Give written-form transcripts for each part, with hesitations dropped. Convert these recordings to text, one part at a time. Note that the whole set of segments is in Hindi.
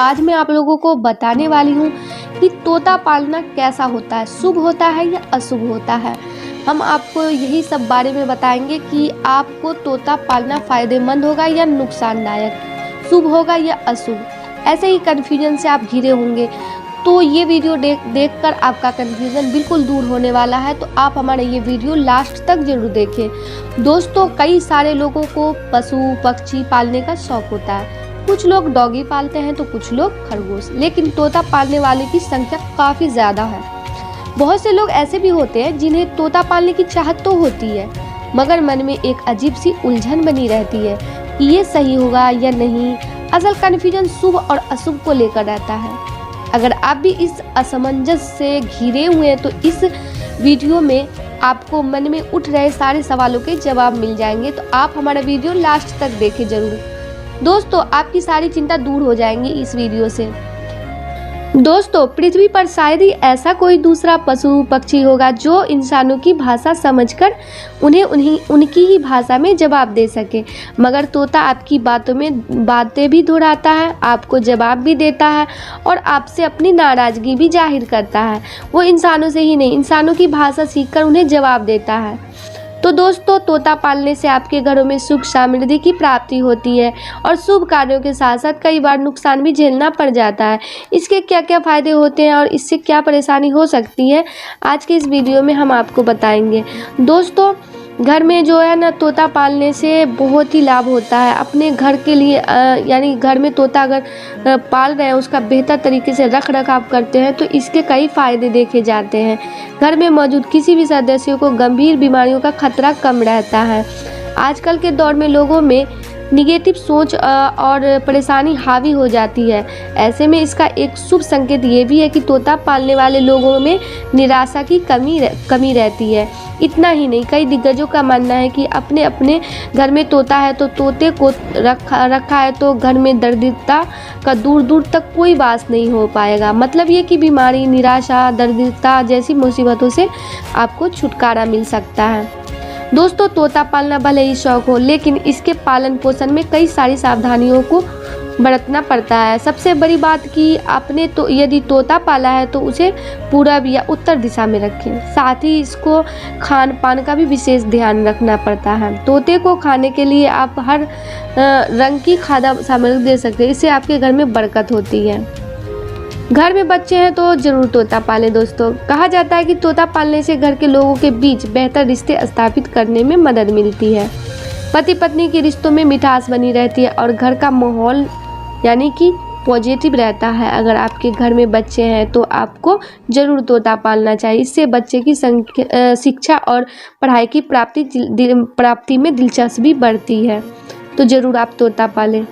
आज मैं आप लोगों को बताने वाली हूँ कि तोता पालना कैसा होता है, शुभ होता है या अशुभ होता है। हम आपको यही सब बारे में बताएंगे कि आपको तोता पालना फ़ायदेमंद होगा या नुकसानदायक, शुभ होगा या अशुभ। ऐसे ही कन्फ्यूजन से आप घिरे होंगे, तो ये वीडियो देखकर आपका कन्फ्यूज़न बिल्कुल दूर होने वाला है। तो आप हमारा ये वीडियो लास्ट तक जरूर देखें। दोस्तों, कई सारे लोगों को पशु पक्षी पालने का शौक होता है। कुछ लोग डॉगी पालते हैं तो कुछ लोग खरगोश, लेकिन तोता पालने वाले की संख्या काफ़ी ज़्यादा है। बहुत से लोग ऐसे भी होते हैं जिन्हें तोता पालने की चाहत तो होती है, मगर मन में एक अजीब सी उलझन बनी रहती है कि ये सही होगा या नहीं। असल कन्फ्यूजन शुभ और अशुभ को लेकर रहता है। अगर आप भी इस असमंजस से घिरे हुए हैं तो इस वीडियो में आपको मन में उठ रहे सारे सवालों के जवाब मिल जाएंगे। तो आप हमारा वीडियो लास्ट तक देखें जरूर। दोस्तों, आपकी सारी चिंता दूर हो जाएंगी इस वीडियो से। दोस्तों, पृथ्वी पर शायद ही ऐसा कोई दूसरा पशु पक्षी होगा जो इंसानों की भाषा समझकर उन्हें उनकी ही भाषा में जवाब दे सके, मगर तोता आपकी बातों में बातें भी दोहराता है, आपको जवाब भी देता है और आपसे अपनी नाराज़गी भी जाहिर करता है। वो इंसानों से ही नहीं, इंसानों की भाषा सीखकर उन्हें जवाब देता है। तो दोस्तों, तोता पालने से आपके घरों में सुख समृद्धि की प्राप्ति होती है और शुभ कार्यों के साथ साथ कई बार नुकसान भी झेलना पड़ जाता है। इसके क्या क्या फ़ायदे होते हैं और इससे क्या परेशानी हो सकती है, आज के इस वीडियो में हम आपको बताएंगे। दोस्तों, घर में जो है ना, तोता पालने से बहुत ही लाभ होता है अपने घर के लिए। यानी घर में तोता अगर पाल रहे हैं, उसका बेहतर तरीके से रख रखाव करते हैं तो इसके कई फ़ायदे देखे जाते हैं। घर में मौजूद किसी भी सदस्य को गंभीर बीमारियों का खतरा कम रहता है। आजकल के दौर में लोगों में निगेटिव सोच और परेशानी हावी हो जाती है। ऐसे में इसका एक शुभ संकेत ये भी है कि तोता पालने वाले लोगों में निराशा की कमी रहती है। इतना ही नहीं, कई दिग्गजों का मानना है कि अपने अपने घर में तोता है तो तोते को रखा है तो घर में दरिद्रता का दूर दूर तक कोई वास नहीं हो पाएगा। मतलब ये कि बीमारी, निराशा, दरिद्रता जैसी मुसीबतों से आपको छुटकारा मिल सकता है। दोस्तों, तोता पालना भले ही शौक हो, लेकिन इसके पालन पोषण में कई सारी सावधानियों को बरतना पड़ता है। सबसे बड़ी बात कि आपने तो यदि तोता पाला है तो उसे पूरब या उत्तर दिशा में रखें। साथ ही इसको खान पान का भी विशेष ध्यान रखना पड़ता है। तोते को खाने के लिए आप हर रंग की खाद्य सामग्री दे सकते हैं, इससे आपके घर में बरकत होती है। घर में बच्चे हैं तो जरूर तोता पालें। दोस्तों, कहा जाता है कि तोता पालने से घर के लोगों के बीच बेहतर रिश्ते स्थापित करने में मदद मिलती है। पति पत्नी के रिश्तों में मिठास बनी रहती है और घर का माहौल यानी कि पॉजिटिव रहता है। अगर आपके घर में बच्चे हैं तो आपको जरूर तोता पालना चाहिए। इससे बच्चे की शिक्षा और पढ़ाई की प्राप्ति में दिलचस्पी बढ़ती है। तो जरूर आप तोता पालें।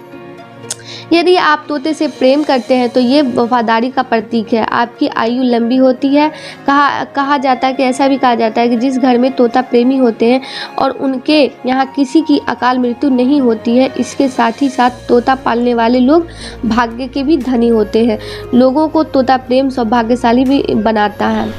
यदि आप तोते से प्रेम करते हैं तो ये वफादारी का प्रतीक है। आपकी आयु लंबी होती है। कहा जाता है कि ऐसा भी कहा जाता है कि जिस घर में तोता प्रेमी होते हैं और उनके यहाँ किसी की अकाल मृत्यु नहीं होती है। इसके साथ ही साथ तोता पालने वाले लोग भाग्य के भी धनी होते हैं। लोगों को तोता प्रेम सौभाग्यशाली भी बनाता है।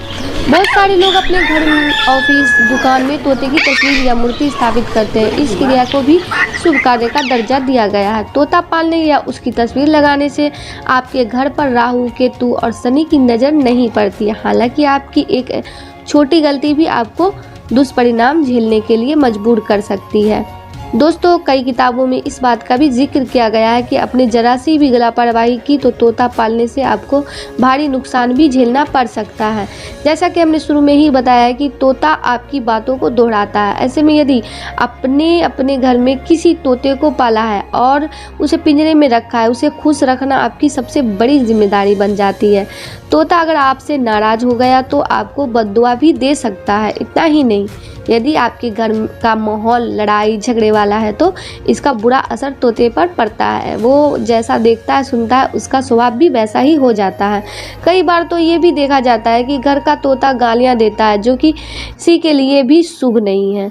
बहुत सारे लोग अपने घर, ऑफिस, दुकान में तोते की तस्वीर या मूर्ति स्थापित करते हैं। इस क्रिया को भी शुभ कार्य का दर्जा दिया गया है। तोता पालने या उसकी तस्वीर लगाने से आपके घर पर राहु, केतु और शनि की नज़र नहीं पड़ती है। हालांकि आपकी एक छोटी गलती भी आपको दुष्परिणाम झेलने के लिए मजबूर कर सकती है। दोस्तों, कई किताबों में इस बात का भी जिक्र किया गया है कि अपने जरा सी भी लापरवाही की तो तोता पालने से आपको भारी नुकसान भी झेलना पड़ सकता है। जैसा कि हमने शुरू में ही बताया है कि तोता आपकी बातों को दोहराता है। ऐसे में यदि आपने अपने घर में किसी तोते को पाला है और उसे पिंजरे में रखा है, उसे खुश रखना आपकी सबसे बड़ी जिम्मेदारी बन जाती है। तोता अगर आपसे नाराज़ हो गया तो आपको बद्दुआ भी दे सकता है। इतना ही नहीं, यदि आपके घर का माहौल लड़ाई झगड़े वाला है तो इसका बुरा असर तोते पर पड़ता है। वो जैसा देखता है, सुनता है, उसका स्वभाव भी वैसा ही हो जाता है। कई बार तो ये भी देखा जाता है कि घर का तोता गालियां देता है, जो कि किसी के लिए भी शुभ नहीं है।